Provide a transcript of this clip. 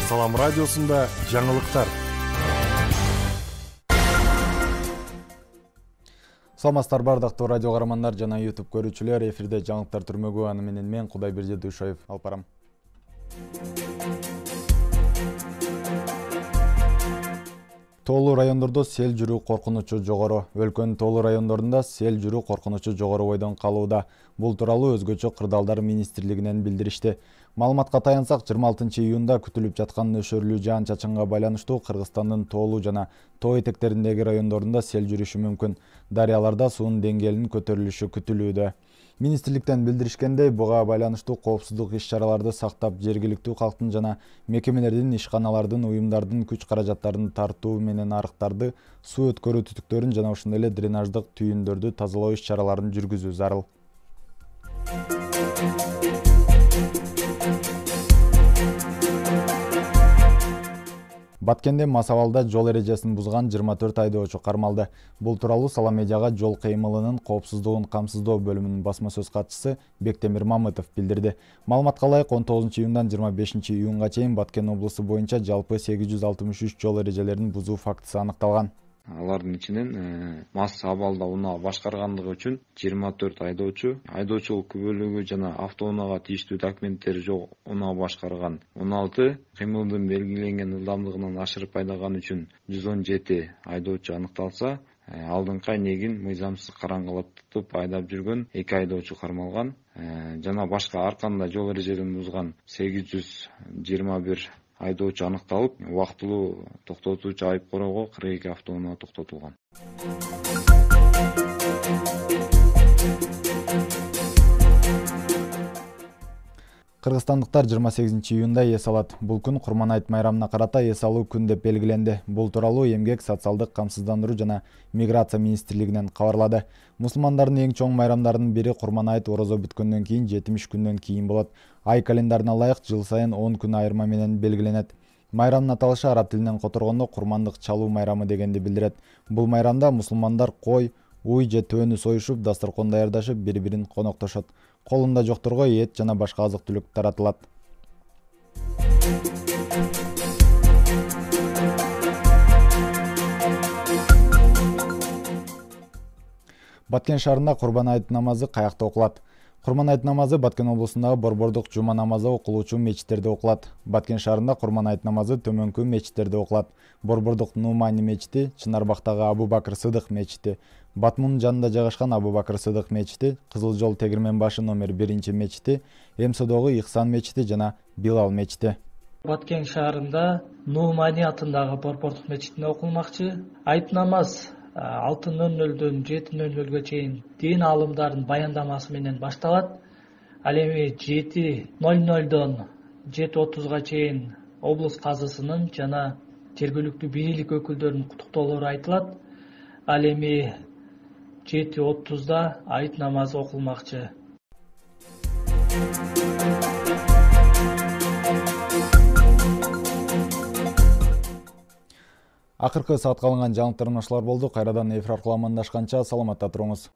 Салам радиосунда жаңылыктар. Саламатсыздар бардыктуу радио каармандар жана YouTube көрүүчүлөр, эфирде жаңылыктар түрмөгү, аны менен мен Кудайберди Дүйшоев алып барам. Тоолуу райондордо сел жүрүү коркунучу жогору. Өлкөнүн тоолуу райондорунда сел жүрүү коркунучу жогору бойдон калууда. Бул тууралуу өзгөчө кырдаалдар министрлигинен билдиришти. Маалыматка таянсак, 26 июнда күтүлүп жаткан нөшөрлүү жаан-чачынга байланыштуу Кыргызстандын тоолуу жана тоо этектериндеги райондорунда сел жүрүшү мүмкүн. Дарыяларда суунун деңгээлинин көтөрүлүшү күтүлүүдө. Министрликтен билдиришкендей, буга байланыштуу коопсуздук иш-чараларды сактап, жергиликтүү калктын жана мекемелердин, ишканалардын, уюмдардын күч каражаттарын тартуу менен арыктарды, суу өткөрүү түтүктөрүн жана ошондой эле дренаждык түйүндөрдү тазалоо иш-чараларын жүргүзүү зарыл. Баткенде мас абалда жол эрежесин бузган 24 айдоочу кармалды. Бул тууралуу Сала медиага жол кыймылынын коопсуздугун камсыздоо бөлүмүнүн басма сөз катчысы Бектемир Мамытов билдирди. Маалыматка ылайык, 19 июндан 25 июнга чейин Баткен облусу боюнча жалпы 863 жол эрежелерин бузуу фактысы аныкталган. Алардын ичинен мас абалда унаа башкаргандыгы үчүн 24 айдоочулук күбөлүгү жана автоунаага тийиштүү документтери жок унаа башкарган 16, кыймылдын белгиленген ылдамдыгынан ашырып айдаган үчүн 117 айдоочу аныкталса, алдыңкы айнегин мыйзамсыз караңгылатып айдап жүргөн 2 айдоочу кармалган, жана башка ар кандай жол эрежелерин бузган 821 айдоочу аныкталып, убактылуу токтотуучу айып короого 42 автоунаа токтотулган. Кыргызстандыктар 28 июнда эс алат. Бул күн Курман айт майрамына карата эс алуу күн деп белгиленди. Бул тууралуу Эмгек, социалдык камсыздандыруу жана миграция министрлигинен кабарлады. Мусулмандардын эң чоң майрамдарынын бири Курман айт орозо бүткөндөн кийин 70 күндөн кийин болот. Ай календарына ылайык жыл сайын 10 күн айырма менен белгиленет. Майрамдын аталышы араб тилинен которгондо курмандык чалуу майрамы дегенди билдирет. Бул майрамда мусулмандар кой, уй же төөнү союшуп, дасторкон даярдашып, бири-бирин коноктошот. Колунда жокторго эт жана башка азык-түлүк таратылат. Баткен шаарында Курбан айт намазы каякта окулат? Курман айт намазы Баткен облусундагы Борбордук жума намазы окулуучу мечиттерде окулат. Баткен шаарында Курман айт намазы төмөнкү мечиттерде окулат. Борбордук Нумани мечити, Чынарбактагы Абу Бакыр Сыдык мечити, Батмунун жанында жайгашкан Абу Бакыр Сыдык мечити, Кызыл жол Тегирмен башы номер 1 мечити, Эмсодогу Ихсан мечити жана Билал мечити. Баткен шаарында Нумани атындагы Борбордук мечитинде окулмакчы. Айт намаз 6:00-дөн 7:00-га чейин дин алымдарынын баяндамасы менен башталат. Ал эми 7:00-дон 7:30-га чейин облус казысынын жана жергиликтүү бийлик өкүлдөрүнүн куттуктоолору айтылат. Ал эми 7:30-да айт намазы окулмакчы. Акыркы саатка алынган жаңылыктар ушулар болду. Кайрадан эфир аркылуу амандашканча саламатта туруңуз.